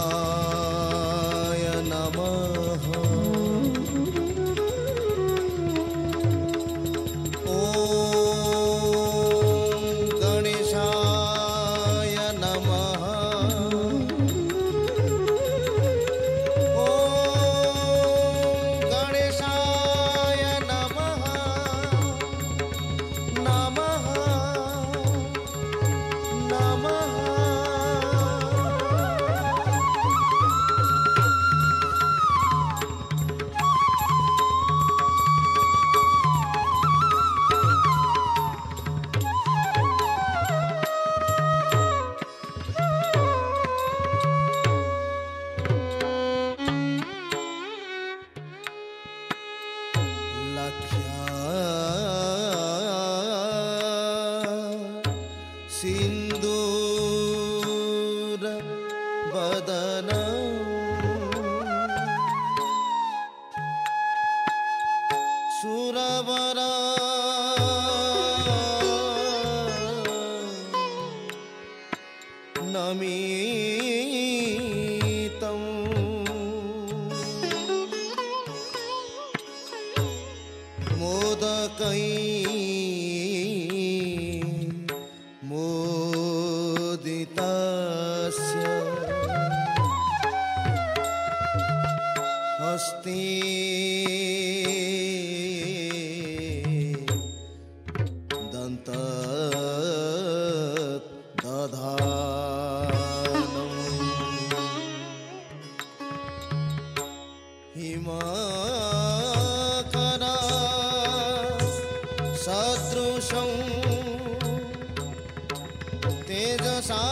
गणेशाय नमः। ॐ गणेशाय नमः। ॐ गणेशाय नमः। नमः नमः। सिंदूर बदन सुरवर नमितं मोदकै मोदितस्य हस्ते दधानं हिमाकरा सदृशं तेजसा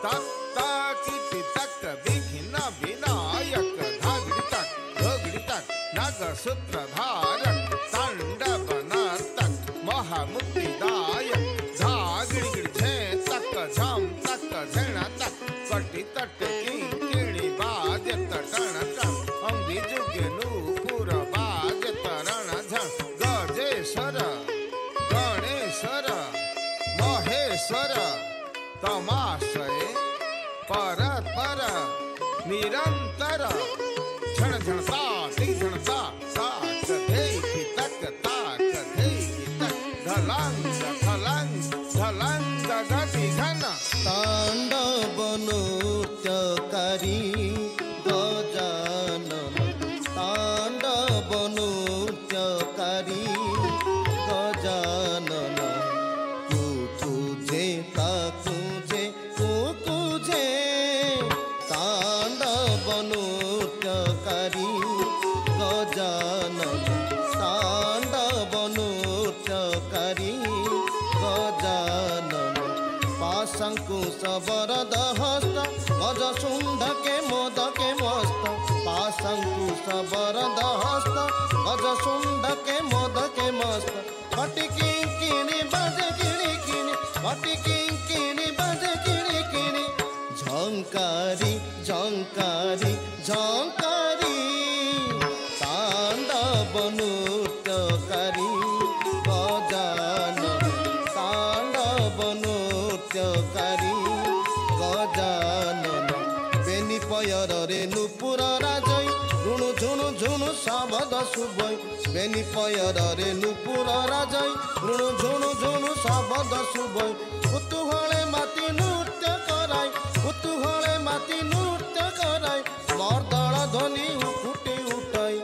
तत्ता किति तक विघ्न विनायक सूत्रधारक तांडव नर्तक महामुक्तिदायक झागिड़ झे तक झम तक झेणा तक कटी तट किंकिणी बाज तटण टण अंगी जुगे नूपुर बाज तरण झण गजेश्वर गणेश्वर महेश्वर तमाशय परत पर निरंतर झण झण झणता साक धैकी तक ताक धैकी तक धलंग धलंग धलंग गति घन तांडव नृत्यकारी गजानन तांडव नृत्यकारी गजानन कुकुजे ताकुजे कुकुजे तांडव नृत्यकारी गजानन तांडव नृत्यकारी गजानन पाशंकुश वरद हस्त गज शुंडके मोदके मस्त पाशंकुश वरद हस्त गज शुंडके मोदके मस्त घटिकी किणी बजे किणी किणी घटिकी किणी बजे किणी किणी झंकारी झंकारी झंकारी तांडव नृत्यकारी गजानन तांडव नृत्यकारी गजानन बेनी पयर रे नुपुर राजई ऋणु झुणु झुणु शब्द शुभई बेनी पयर रे नुपुर राजई ऋणु झुणु झुणु शब्द शुभई कुतूहले माती नृत्य कराई कुतूहले माती नृत्य कराई मर्दल ध्वनि फुटी उठाई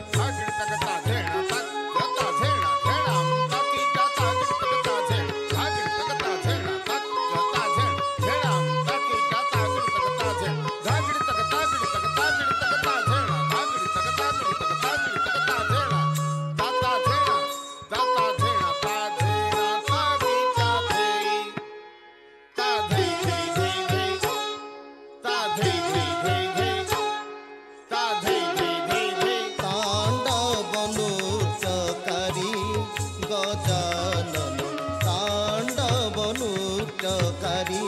गजानन तांडव नृत्यकारी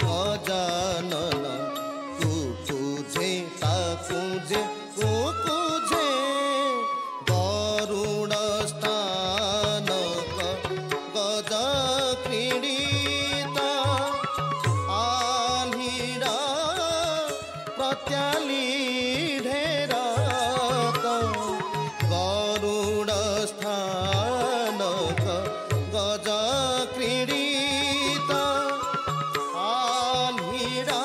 गजानन कुकुजे ताकुजे कुकुजे गरुड़ स्थानक गज क्रीडिता आल्हीरा प्रत्याली ढेरक गरुड़ स्थानक गज क्रीडिता आल्हीरा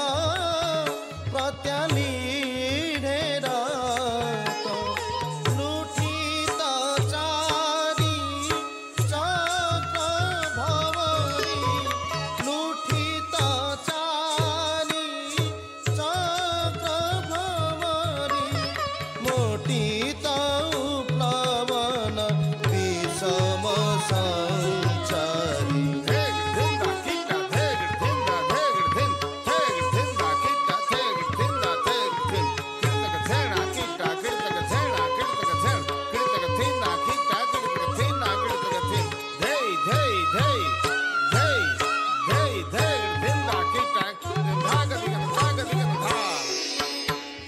प्रत्याली ढेरक लुठित चारी चक्र भवरी लुठित चारी चक्र भवरी मोटित प्लवन विषम संचारी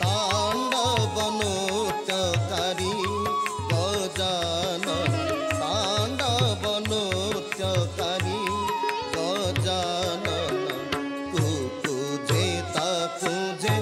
तांडव नृत्यकारी गजानन तांडव नृत्यकारी गजानन कुकुजे ताकुजे